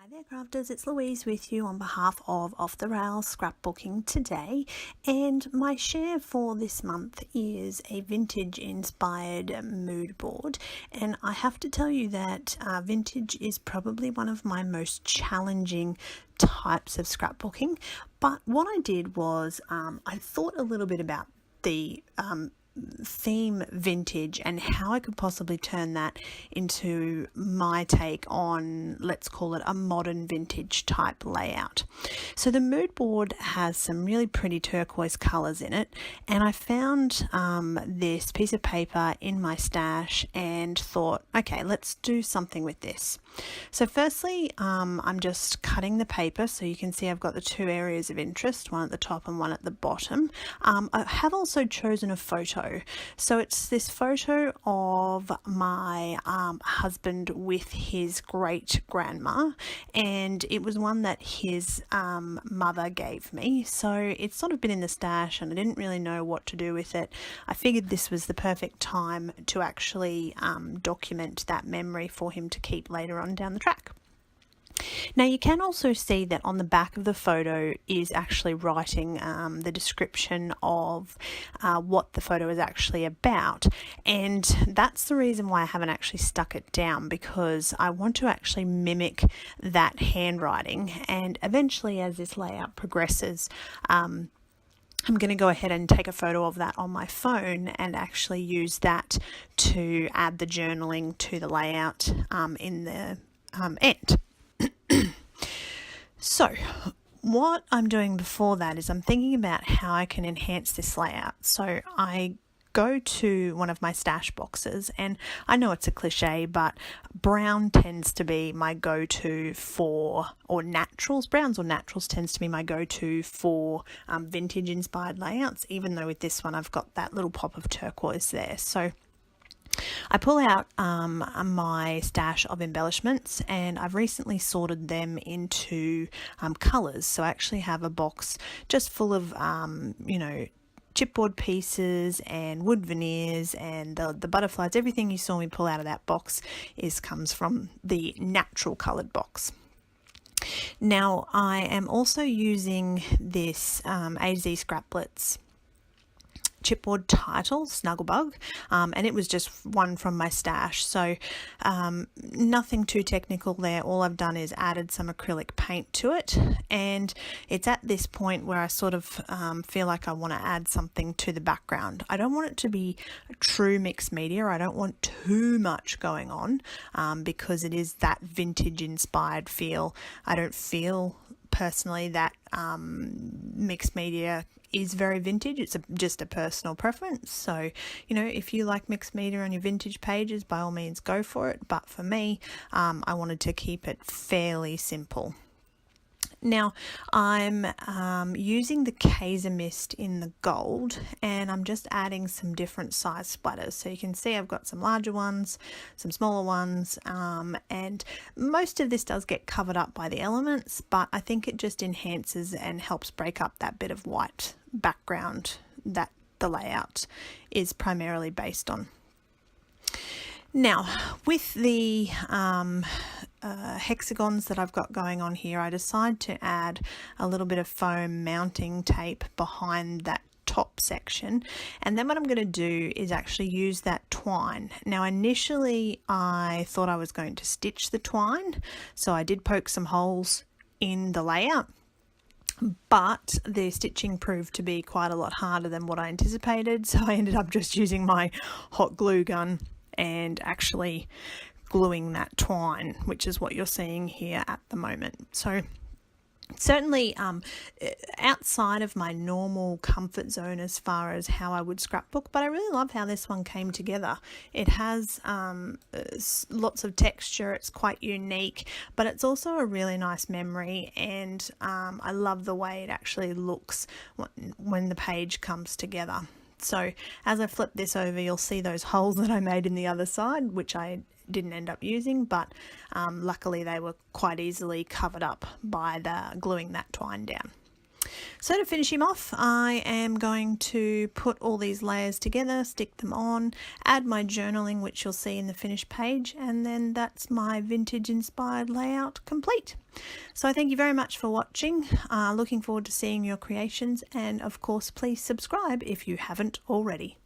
Hi there crafters, it's Louise with you on behalf of Off the Rails Scrapbooking today, and my share for this month is a vintage inspired mood board. And I have to tell you that vintage is probably one of my most challenging types of scrapbooking, but what I did was I thought a little bit about the theme vintage and how I could possibly turn that into my take on, let's call it, a modern vintage type layout. So the mood board has some really pretty turquoise colors in it, and I found this piece of paper in my stash and thought, okay, let's do something with this. So firstly, I'm just cutting the paper, so you can see I've got the two areas of interest, one at the top and one at the bottom. I have also chosen a photo. So it's this photo of my husband with his great grandma, and it was one that his mother gave me. So it's sort of been in the stash and I didn't really know what to do with it. I figured this was the perfect time to actually document that memory for him to keep later on down the track. Now you can also see that on the back of the photo is actually writing the description of what the photo is actually about, and that's the reason why I haven't actually stuck it down, because I want to actually mimic that handwriting, and eventually as this layout progresses I'm going to go ahead and take a photo of that on my phone and actually use that to add the journaling to the layout in the end. So what I'm doing before that is I'm thinking about how I can enhance this layout. So I go to one of my stash boxes, and I know it's a cliche, but brown tends to be my go-to for, or naturals, browns or naturals tends to be my go-to for vintage inspired layouts, even though with this one I've got that little pop of turquoise there. So I pull out my stash of embellishments, and I've recently sorted them into colours. So I actually have a box just full of, chipboard pieces and wood veneers and the butterflies. Everything you saw me pull out of that box comes from the natural coloured box. Now I am also using this AZ Scraplets chipboard title, Snugglebug, and it was just one from my stash, so nothing too technical there. All I've done is added some acrylic paint to it, and it's at this point where I sort of feel like I want to add something to the background. I don't want it to be a true mixed media. I don't want too much going on because it is that vintage inspired feel. I don't feel personally that mixed media is very vintage. It's just a personal preference. So, if you like mixed media on your vintage pages, by all means go for it. But for me, I wanted to keep it fairly simple. Now I'm using the Kaiser Mist in the gold, and I'm just adding some different size splatters. So you can see I've got some larger ones, some smaller ones, and most of this does get covered up by the elements, but I think it just enhances and helps break up that bit of white background that the layout is primarily based on. Now, with the hexagons that I've got going on here, I decide to add a little bit of foam mounting tape behind that top section, and then what I'm going to do is actually use that twine. Now initially I thought I was going to stitch the twine, so I did poke some holes in the layout, but the stitching proved to be quite a lot harder than what I anticipated, so I ended up just using my hot glue gun and actually gluing that twine, which is what you're seeing here at the moment. So certainly outside of my normal comfort zone as far as how I would scrapbook, but I really love how this one came together. It has lots of texture, it's quite unique, but it's also a really nice memory, and I love the way it actually looks when the page comes together. So as I flip this over, you'll see those holes that I made in the other side, which I didn't end up using, but luckily they were quite easily covered up by the gluing that twine down. So to finish him off, I am going to put all these layers together, stick them on, add my journaling, which you'll see in the finished page, and then that's my vintage inspired layout complete. So I thank you very much for watching. Looking forward to seeing your creations, and of course please subscribe if you haven't already.